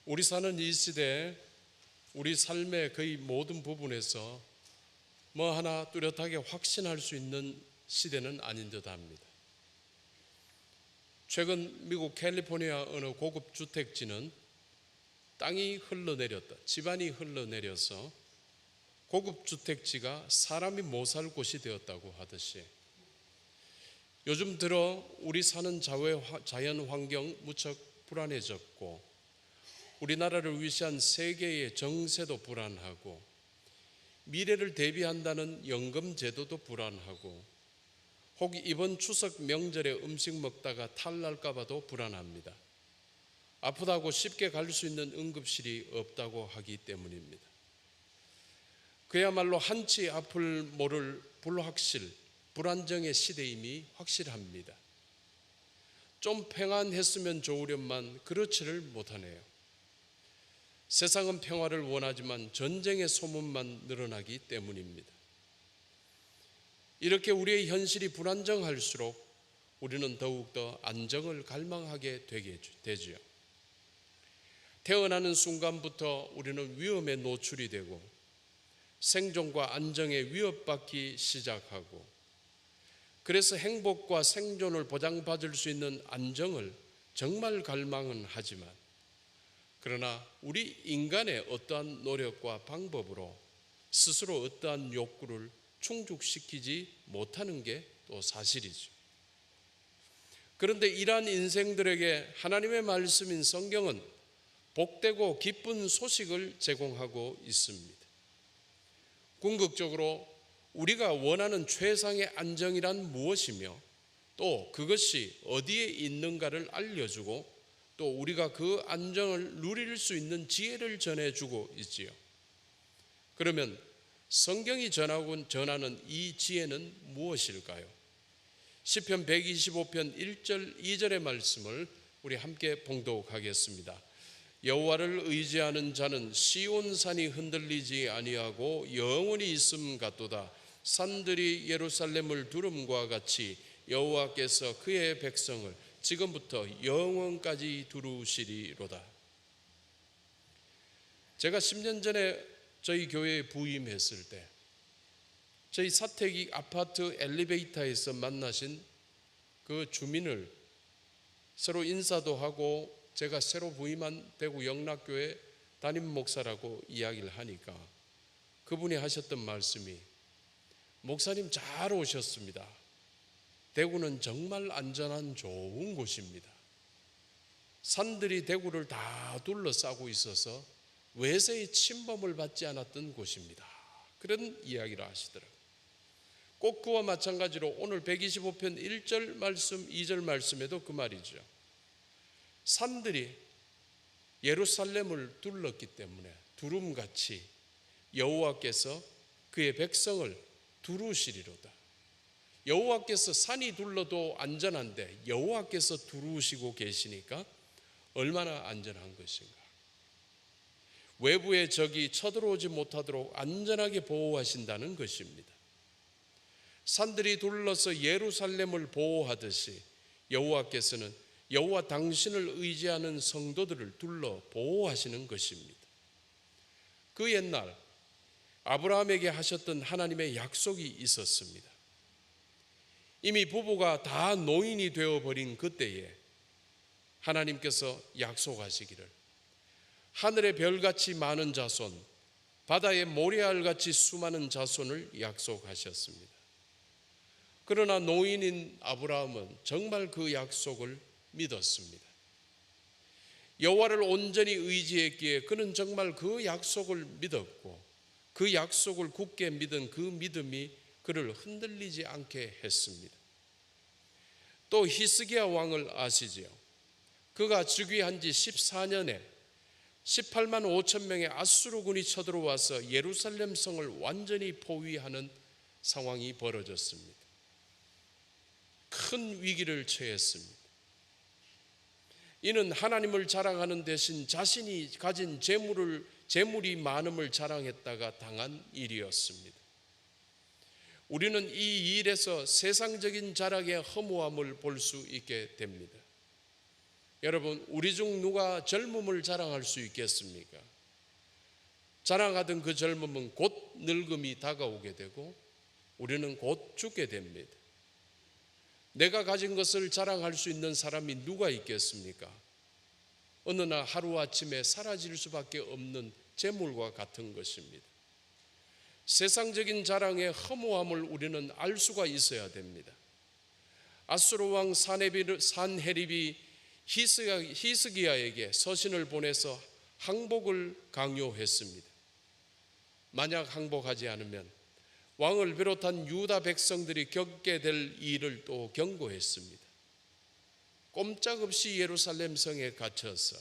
우리 사는 이 시대에 우리 삶의 거의 모든 부분에서 뭐 하나 뚜렷하게 확신할 수 있는 시대는 아닌 듯 합니다. 최근 미국 캘리포니아 어느 고급 주택지는 땅이 흘러내렸다, 지반이 흘러내려서 고급 주택지가 사람이 못 살 곳이 되었다고 하듯이 요즘 들어 우리 사는 자연 환경 무척 불안해졌고 우리나라를 위시한 세계의 정세도 불안하고 미래를 대비한다는 연금 제도도 불안하고 혹 이번 추석 명절에 음식 먹다가 탈날까 봐도 불안합니다. 아프다고 쉽게 갈 수 있는 응급실이 없다고 하기 때문입니다. 그야말로 한치 앞을 모를 불확실, 불안정의 시대임이 확실합니다. 좀 평안했으면 좋으련만 그렇지를 못하네요. 세상은 평화를 원하지만 전쟁의 소문만 늘어나기 때문입니다. 이렇게 우리의 현실이 불안정할수록 우리는 더욱더 안정을 갈망하게 되지요. 태어나는 순간부터 우리는 위험에 노출이 되고 생존과 안정에 위협받기 시작하고 그래서 행복과 생존을 보장받을 수 있는 안정을 정말 갈망은 하지만 그러나 우리 인간의 어떠한 노력과 방법으로 스스로 어떠한 욕구를 충족시키지 못하는 게 또 사실이죠. 그런데 이러한 인생들에게 하나님의 말씀인 성경은 복되고 기쁜 소식을 제공하고 있습니다. 궁극적으로 우리가 원하는 최상의 안정이란 무엇이며 또 그것이 어디에 있는가를 알려주고 또 우리가 그 안정을 누릴 수 있는 지혜를 전해주고 있지요. 그러면 성경이 전하는 이 지혜는 무엇일까요? 시편 125편 1절 2절의 말씀을 우리 함께 봉독하겠습니다. 여호와를 의지하는 자는 시온산이 흔들리지 아니하고 영원히 있음 같도다. 산들이 예루살렘을 두름과 같이 여호와께서 그의 백성을 지금부터 영원까지 두루시리로다. 제가 10년 전에 저희 교회에 부임했을 때 저희 사택이 아파트 엘리베이터에서 만나신 그 주민을 서로 인사도 하고 제가 새로 부임한 대구 영락교회 담임 목사라고 이야기를 하니까 그분이 하셨던 말씀이 목사님 잘 오셨습니다. 대구는 정말 안전한 좋은 곳입니다. 산들이 대구를 다 둘러싸고 있어서 외세의 침범을 받지 않았던 곳입니다. 그런 이야기를 하시더라고요. 꼭 그와 마찬가지로 오늘 125편 1절 말씀, 2절 말씀에도 그 말이죠. 산들이 예루살렘을 둘렀기 때문에 두름같이 여호와께서 그의 백성을 두루시리로다. 여호와께서 산이 둘러도 안전한데 여호와께서 두루시고 계시니까 얼마나 안전한 것인가. 외부의 적이 쳐들어오지 못하도록 안전하게 보호하신다는 것입니다. 산들이 둘러서 예루살렘을 보호하듯이 여호와께서는 여호와 당신을 의지하는 성도들을 둘러 보호하시는 것입니다. 그 옛날 아브라함에게 하셨던 하나님의 약속이 있었습니다. 이미 부부가 다 노인이 되어버린 그때에 하나님께서 약속하시기를 하늘의 별같이 많은 자손, 바다의 모래알같이 수많은 자손을 약속하셨습니다. 그러나 노인인 아브라함은 정말 그 약속을 믿었습니다. 여호와를 온전히 의지했기에 그는 정말 그 약속을 믿었고 그 약속을 굳게 믿은 그 믿음이 그를 흔들리지 않게 했습니다. 또 히스기야 왕을 아시지요? 그가 즉위한 지 14년에 18만 5천 명의 아수르군이 쳐들어와서 예루살렘 성을 완전히 포위하는 상황이 벌어졌습니다. 큰 위기를 처했습니다. 이는 하나님을 자랑하는 대신 자신이 가진 재물이 많음을 자랑했다가 당한 일이었습니다. 우리는 이 일에서 세상적인 자랑의 허무함을 볼 수 있게 됩니다. 여러분, 우리 중 누가 젊음을 자랑할 수 있겠습니까? 자랑하던 그 젊음은 곧 늙음이 다가오게 되고 우리는 곧 죽게 됩니다. 내가 가진 것을 자랑할 수 있는 사람이 누가 있겠습니까? 어느 날 하루아침에 사라질 수밖에 없는 재물과 같은 것입니다. 세상적인 자랑의 허무함을 우리는 알 수가 있어야 됩니다. 아수르 왕 산헤립이 히스기야에게 서신을 보내서 항복을 강요했습니다. 만약 항복하지 않으면 왕을 비롯한 유다 백성들이 겪게 될 일을 또 경고했습니다. 꼼짝없이 예루살렘 성에 갇혀서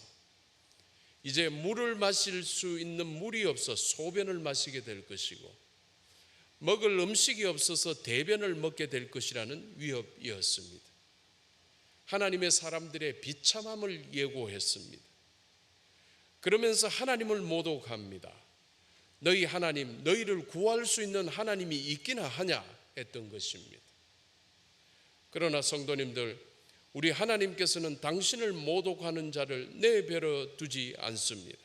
이제 물을 마실 수 있는 물이 없어 소변을 마시게 될 것이고 먹을 음식이 없어서 대변을 먹게 될 것이라는 위협이었습니다. 하나님의 사람들의 비참함을 예고했습니다. 그러면서 하나님을 모독합니다. 너희 하나님, 너희를 구할 수 있는 하나님이 있기나 하냐 했던 것입니다. 그러나 성도님들, 우리 하나님께서는 당신을 모독하는 자를 내버려 두지 않습니다.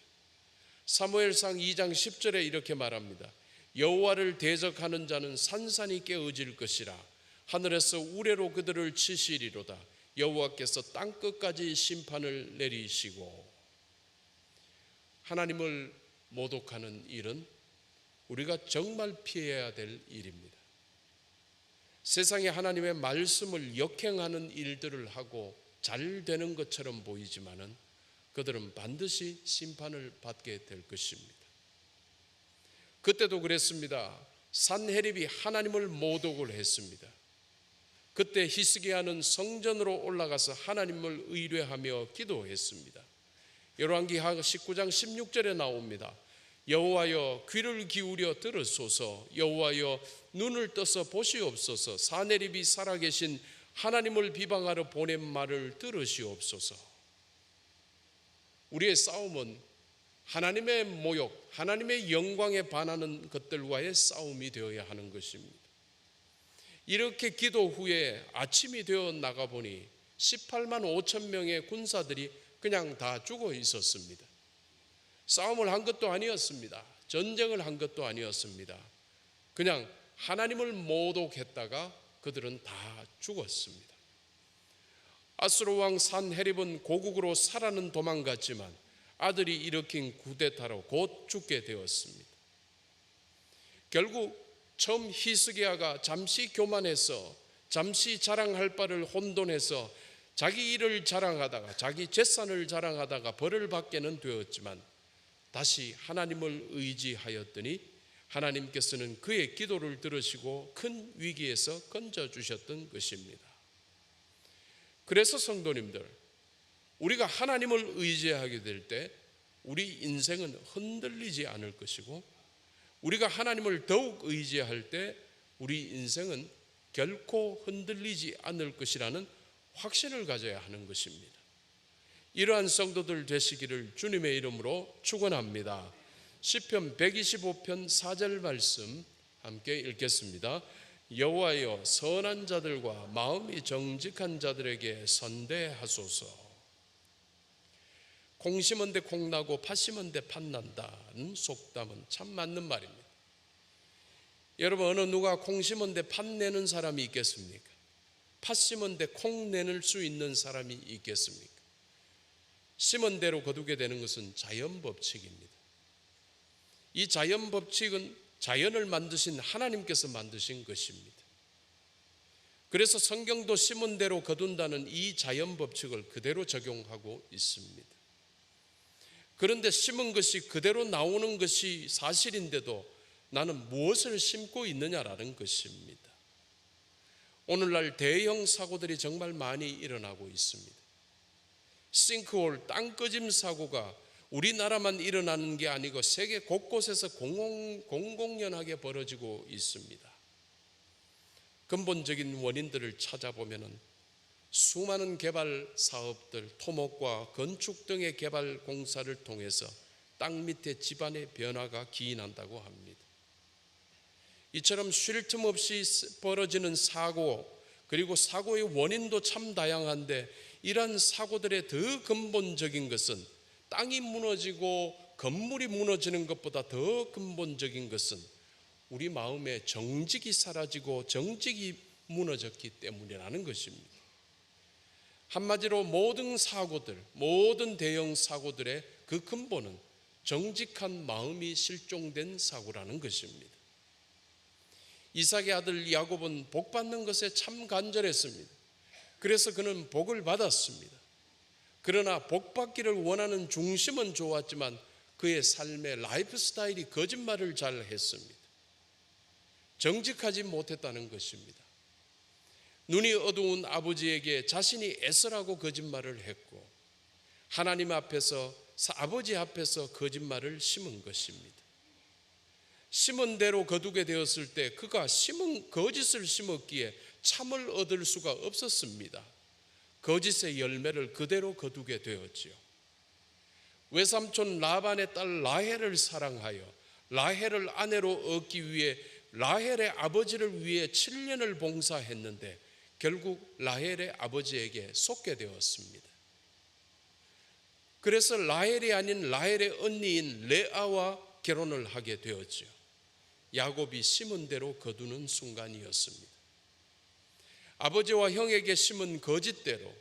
사무엘상 2장 10절에 이렇게 말합니다. 여호와를 대적하는 자는 산산이 깨어질 것이라. 하늘에서 우레로 그들을 치시리로다. 여호와께서 땅끝까지 심판을 내리시고. 하나님을 모독하는 일은 우리가 정말 피해야 될 일입니다. 세상에 하나님의 말씀을 역행하는 일들을 하고 잘 되는 것처럼 보이지만은 그들은 반드시 심판을 받게 될 것입니다. 그때도 그랬습니다. 산헤립이 하나님을 모독을 했습니다. 그때 히스기야는 성전으로 올라가서 하나님을 의뢰하며 기도했습니다. 열왕기하 19장 16절에 나옵니다. 여호와여 귀를 기울여 들으소서. 여호와여 눈을 떠서 보시옵소서. 산헤립이 살아계신 하나님을 비방하러 보낸 말을 들으시옵소서. 우리의 싸움은 하나님의 모욕, 하나님의 영광에 반하는 것들과의 싸움이 되어야 하는 것입니다. 이렇게 기도 후에 아침이 되어 나가보니 18만 5천 명의 군사들이 그냥 다 죽어 있었습니다. 싸움을 한 것도 아니었습니다. 전쟁을 한 것도 아니었습니다. 그냥 하나님을 모독했다가 그들은 다 죽었습니다. 아수르 왕 산헤립은 고국으로 살아는 도망갔지만 아들이 일으킨 쿠데타로 곧 죽게 되었습니다. 결국 처음 히스기야가 잠시 교만해서 잠시 자랑할 바를 혼돈해서 자기 일을 자랑하다가 자기 재산을 자랑하다가 벌을 받게는 되었지만 다시 하나님을 의지하였더니 하나님께서는 그의 기도를 들으시고 큰 위기에서 건져주셨던 것입니다. 그래서 성도님들, 우리가 하나님을 의지하게 될 때 우리 인생은 흔들리지 않을 것이고 우리가 하나님을 더욱 의지할 때 우리 인생은 결코 흔들리지 않을 것이라는 확신을 가져야 하는 것입니다. 이러한 성도들 되시기를 주님의 이름으로 축원합니다. 시편 125편 4절 말씀 함께 읽겠습니다. 여호와여 선한 자들과 마음이 정직한 자들에게 선대하소서. 콩 심은 데 콩 나고 팥 심은 데 팥 난다는 속담은 참 맞는 말입니다. 여러분, 어느 누가 콩 심은 데 팥 내는 사람이 있겠습니까? 팥 심은 데 콩 내는 수 있는 사람이 있겠습니까? 심은 대로 거두게 되는 것은 자연 법칙입니다. 이 자연 법칙은 자연을 만드신 하나님께서 만드신 것입니다. 그래서 성경도 심은 대로 거둔다는 이 자연 법칙을 그대로 적용하고 있습니다. 그런데 심은 것이 그대로 나오는 것이 사실인데도 나는 무엇을 심고 있느냐라는 것입니다. 오늘날 대형 사고들이 정말 많이 일어나고 있습니다. 싱크홀, 땅꺼짐 사고가 우리나라만 일어나는 게 아니고 세계 곳곳에서 공공연하게 벌어지고 있습니다. 근본적인 원인들을 찾아보면 수많은 개발 사업들, 토목과 건축 등의 개발 공사를 통해서 땅 밑에 지반의 변화가 기인한다고 합니다. 이처럼 쉴 틈 없이 벌어지는 사고, 그리고 사고의 원인도 참 다양한데 이러한 사고들의 더 근본적인 것은 땅이 무너지고 건물이 무너지는 것보다 더 근본적인 것은 우리 마음의 정직이 사라지고 정직이 무너졌기 때문이라는 것입니다. 한마디로 모든 사고들, 모든 대형 사고들의 그 근본은 정직한 마음이 실종된 사고라는 것입니다. 이삭의 아들 야곱은 복 받는 것에 참 간절했습니다. 그래서 그는 복을 받았습니다. 그러나 복 받기를 원하는 중심은 좋았지만 그의 삶의 라이프 스타일이 거짓말을 잘 했습니다. 정직하지 못했다는 것입니다. 눈이 어두운 아버지에게 자신이 애쓰라고 거짓말을 했고 하나님 앞에서, 아버지 앞에서 거짓말을 심은 것입니다. 심은 대로 거두게 되었을 때 그가 심은 거짓을 심었기에 참을 얻을 수가 없었습니다. 거짓의 열매를 그대로 거두게 되었지요. 외삼촌 라반의 딸 라헬을 사랑하여 라헬을 아내로 얻기 위해 라헬의 아버지를 위해 7년을 봉사했는데 결국 라헬의 아버지에게 속게 되었습니다. 그래서 라헬이 아닌 라헬의 언니인 레아와 결혼을 하게 되었지요. 야곱이 심은 대로 거두는 순간이었습니다. 아버지와 형에게 심은 거짓대로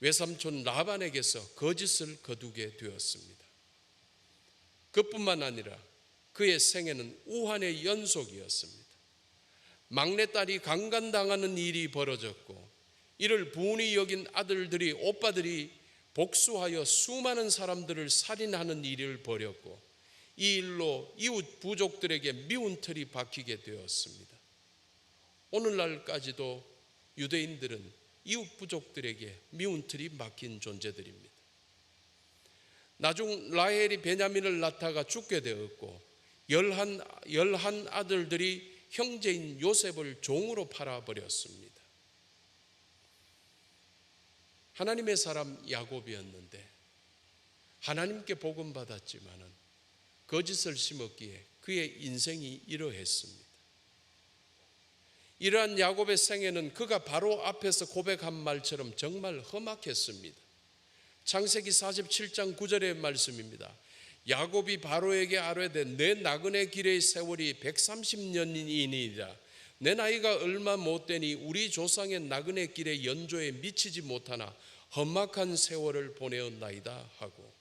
외삼촌 라반에게서 거짓을 거두게 되었습니다. 그뿐만 아니라 그의 생애는 우환의 연속이었습니다. 막내딸이 강간당하는 일이 벌어졌고 이를 부운히 여긴 아들들이, 오빠들이 복수하여 수많은 사람들을 살인하는 일을 벌였고 이 일로 이웃 부족들에게 미운 틀이 박히게 되었습니다. 오늘날까지도 유대인들은 이웃 부족들에게 미운 틀이 박힌 존재들입니다. 나중 라헬이 베냐민을 낳다가 죽게 되었고 열한 아들들이 형제인 요셉을 종으로 팔아버렸습니다. 하나님의 사람 야곱이었는데 하나님께 복음 받았지만은 거짓을 심었기에 그의 인생이 이러했습니다. 이러한 야곱의 생애는 그가 바로 앞에서 고백한 말처럼 정말 험악했습니다. 창세기 47장 9절의 말씀입니다. 야곱이 바로에게 아뢰되 내 나그네 길의 세월이 130년이니이다. 내 나이가 얼마 못되니 우리 조상의 나그네 길의 연조에 미치지 못하나 험악한 세월을 보내었나이다 하고,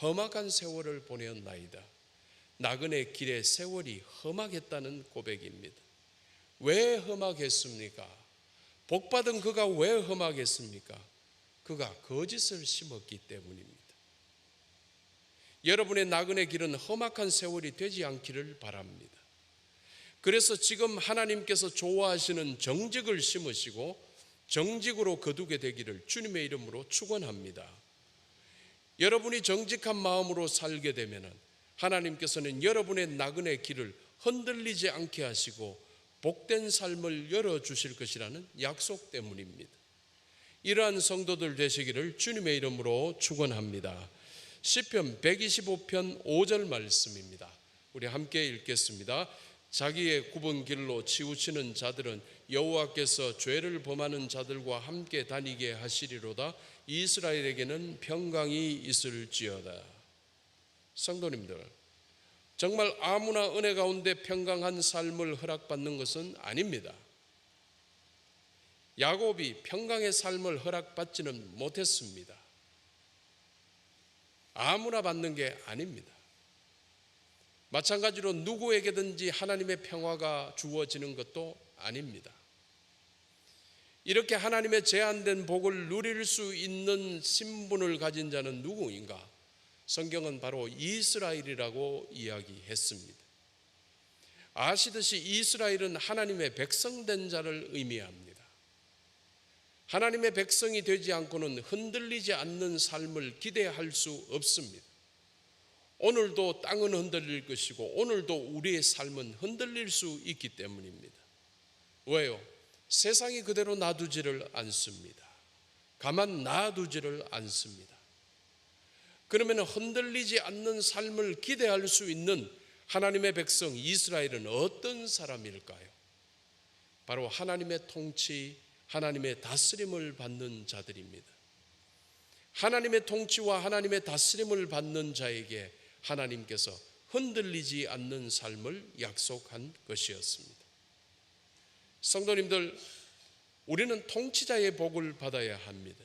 험악한 세월을 보내었나이다. 나그네 길의 세월이 험악했다는 고백입니다. 왜 험악했습니까? 복받은 그가 왜 험악했습니까? 그가 거짓을 심었기 때문입니다. 여러분의 나그네 길은 험악한 세월이 되지 않기를 바랍니다. 그래서 지금 하나님께서 좋아하시는 정직을 심으시고 정직으로 거두게 되기를 주님의 이름으로 축원합니다. 여러분이 정직한 마음으로 살게 되면 하나님께서는 여러분의 나그네 길을 흔들리지 않게 하시고 복된 삶을 열어주실 것이라는 약속 때문입니다. 이러한 성도들 되시기를 주님의 이름으로 축원합니다. 시편 125편 5절 말씀입니다. 우리 함께 읽겠습니다. 자기의 굽은 길로 치우치는 자들은 여호와께서 죄를 범하는 자들과 함께 다니게 하시리로다. 이스라엘에게는 평강이 있을지어다. 성도님들, 정말 아무나 은혜 가운데 평강한 삶을 허락받는 것은 아닙니다. 야곱이 평강의 삶을 허락받지는 못했습니다. 아무나 받는 게 아닙니다. 마찬가지로 누구에게든지 하나님의 평화가 주어지는 것도 아닙니다. 이렇게 하나님의 제한된 복을 누릴 수 있는 신분을 가진 자는 누구인가? 성경은 바로 이스라엘이라고 이야기했습니다. 아시듯이 이스라엘은 하나님의 백성된 자를 의미합니다. 하나님의 백성이 되지 않고는 흔들리지 않는 삶을 기대할 수 없습니다. 오늘도 땅은 흔들릴 것이고 오늘도 우리의 삶은 흔들릴 수 있기 때문입니다. 왜요? 세상이 그대로 놔두지를 않습니다. 가만 놔두지를 않습니다. 그러면 흔들리지 않는 삶을 기대할 수 있는 하나님의 백성 이스라엘은 어떤 사람일까요? 바로 하나님의 통치, 하나님의 다스림을 받는 자들입니다. 하나님의 통치와 하나님의 다스림을 받는 자에게 하나님께서 흔들리지 않는 삶을 약속한 것이었습니다. 성도님들, 우리는 통치자의 복을 받아야 합니다.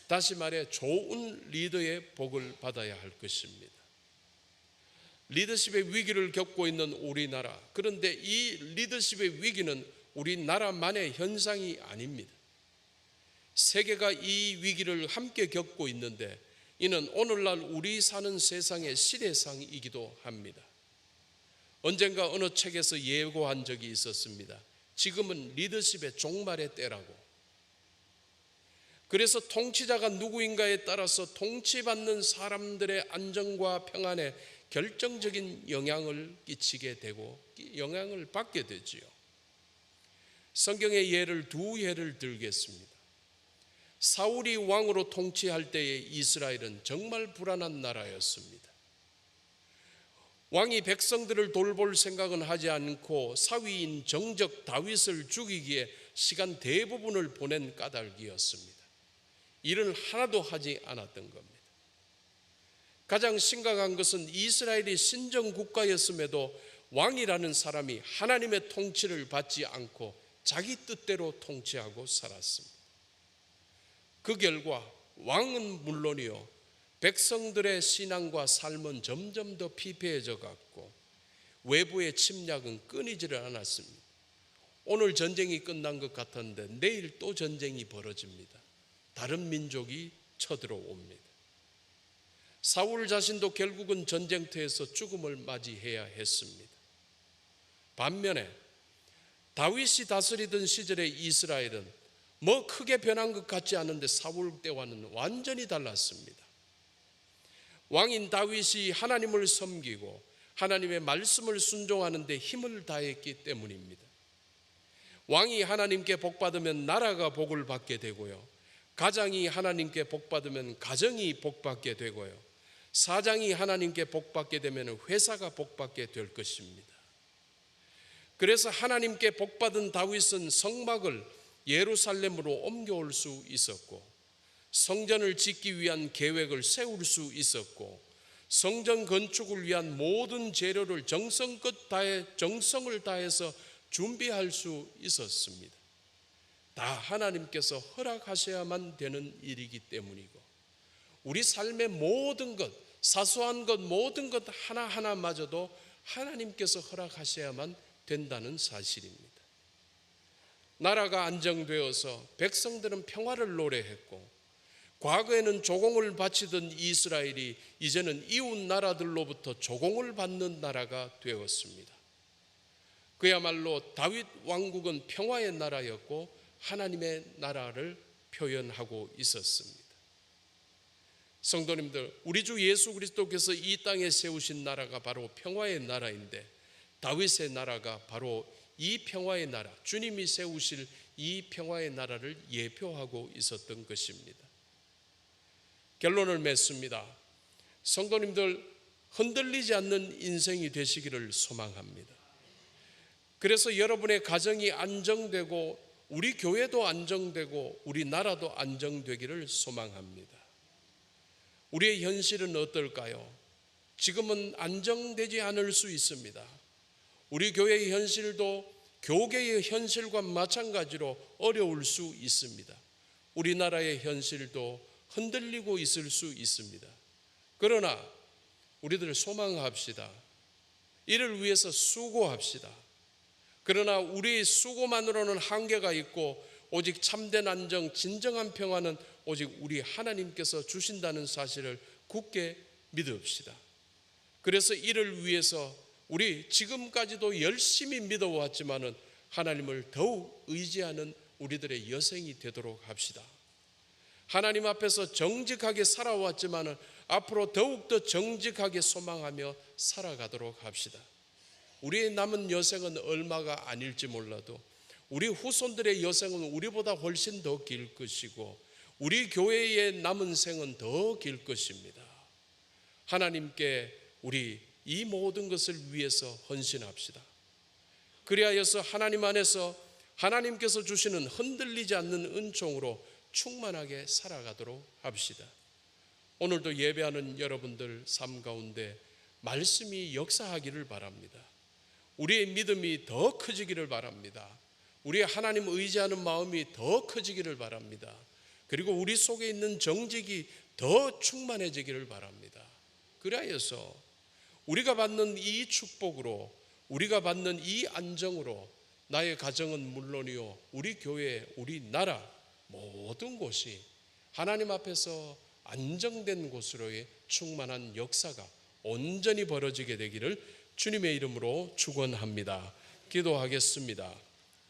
다시 말해 좋은 리더의 복을 받아야 할 것입니다. 리더십의 위기를 겪고 있는 우리나라, 그런데 이 리더십의 위기는 우리나라만의 현상이 아닙니다. 세계가 이 위기를 함께 겪고 있는데 이는 오늘날 우리 사는 세상의 시대상이기도 합니다. 언젠가 어느 책에서 예고한 적이 있었습니다. 지금은 리더십의 종말의 때라고. 그래서 통치자가 누구인가에 따라서 통치받는 사람들의 안정과 평안에 결정적인 영향을 끼치게 되고 영향을 받게 되지요. 성경의 예를 두 예를 들겠습니다. 사울이 왕으로 통치할 때의 이스라엘은 정말 불안한 나라였습니다. 왕이 백성들을 돌볼 생각은 하지 않고 사위인 정적 다윗을 죽이기에 시간 대부분을 보낸 까닭이었습니다. 일을 하나도 하지 않았던 겁니다. 가장 심각한 것은 이스라엘이 신정 국가였음에도 왕이라는 사람이 하나님의 통치를 받지 않고 자기 뜻대로 통치하고 살았습니다. 그 결과 왕은 물론이요, 백성들의 신앙과 삶은 점점 더 피폐해져 갔고 외부의 침략은 끊이지를 않았습니다. 오늘 전쟁이 끝난 것 같았는데 내일 또 전쟁이 벌어집니다. 다른 민족이 쳐들어옵니다. 사울 자신도 결국은 전쟁터에서 죽음을 맞이해야 했습니다. 반면에 다윗이 다스리던 시절의 이스라엘은 뭐 크게 변한 것 같지 않은데 사울 때와는 완전히 달랐습니다. 왕인 다윗이 하나님을 섬기고 하나님의 말씀을 순종하는 데 힘을 다했기 때문입니다. 왕이 하나님께 복받으면 나라가 복을 받게 되고요, 가장이 하나님께 복받으면 가정이 복받게 되고요, 사장이 하나님께 복받게 되면 회사가 복받게 될 것입니다. 그래서 하나님께 복받은 다윗은 성막을 예루살렘으로 옮겨올 수 있었고 성전을 짓기 위한 계획을 세울 수 있었고 성전 건축을 위한 모든 재료를 정성껏 다해 정성을 다해서 준비할 수 있었습니다. 다 하나님께서 허락하셔야만 되는 일이기 때문이고 우리 삶의 모든 것, 사소한 것, 모든 것 하나하나마저도 하나님께서 허락하셔야만 된다는 사실입니다. 나라가 안정되어서 백성들은 평화를 노래했고 과거에는 조공을 바치던 이스라엘이 이제는 이웃 나라들로부터 조공을 받는 나라가 되었습니다. 그야말로 다윗 왕국은 평화의 나라였고 하나님의 나라를 표현하고 있었습니다. 성도님들, 우리 주 예수 그리스도께서 이 땅에 세우신 나라가 바로 평화의 나라인데 다윗의 나라가 바로 이 평화의 나라, 주님이 세우실 이 평화의 나라를 예표하고 있었던 것입니다. 결론을 맺습니다. 성도님들, 흔들리지 않는 인생이 되시기를 소망합니다. 그래서 여러분의 가정이 안정되고 우리 교회도 안정되고 우리 나라도 안정되기를 소망합니다. 우리의 현실은 어떨까요? 지금은 안정되지 않을 수 있습니다. 우리 교회의 현실도 교계의 현실과 마찬가지로 어려울 수 있습니다. 우리나라의 현실도 흔들리고 있을 수 있습니다. 그러나 우리들 소망합시다. 이를 위해서 수고합시다. 그러나 우리의 수고만으로는 한계가 있고 오직 참된 안정, 진정한 평화는 오직 우리 하나님께서 주신다는 사실을 굳게 믿읍시다. 그래서 이를 위해서 우리 지금까지도 열심히 믿어왔지만은 하나님을 더욱 의지하는 우리들의 여생이 되도록 합시다. 하나님 앞에서 정직하게 살아왔지만은 앞으로 더욱더 정직하게 소망하며 살아가도록 합시다. 우리의 남은 여생은 얼마가 아닐지 몰라도 우리 후손들의 여생은 우리보다 훨씬 더 길 것이고 우리 교회의 남은 생은 더 길 것입니다. 하나님께 우리 이 모든 것을 위해서 헌신합시다. 그리하여서 하나님 안에서 하나님께서 주시는 흔들리지 않는 은총으로 충만하게 살아가도록 합시다. 오늘도 예배하는 여러분들 삶 가운데 말씀이 역사하기를 바랍니다. 우리의 믿음이 더 커지기를 바랍니다. 우리의 하나님 의지하는 마음이 더 커지기를 바랍니다. 그리고 우리 속에 있는 정직이 더 충만해지기를 바랍니다. 그리하여서 우리가 받는 이 축복으로, 우리가 받는 이 안정으로 나의 가정은 물론이요, 우리 교회, 우리 나라 모든 곳이 하나님 앞에서 안정된 곳으로의 충만한 역사가 온전히 벌어지게 되기를 주님의 이름으로 축원합니다. 기도하겠습니다.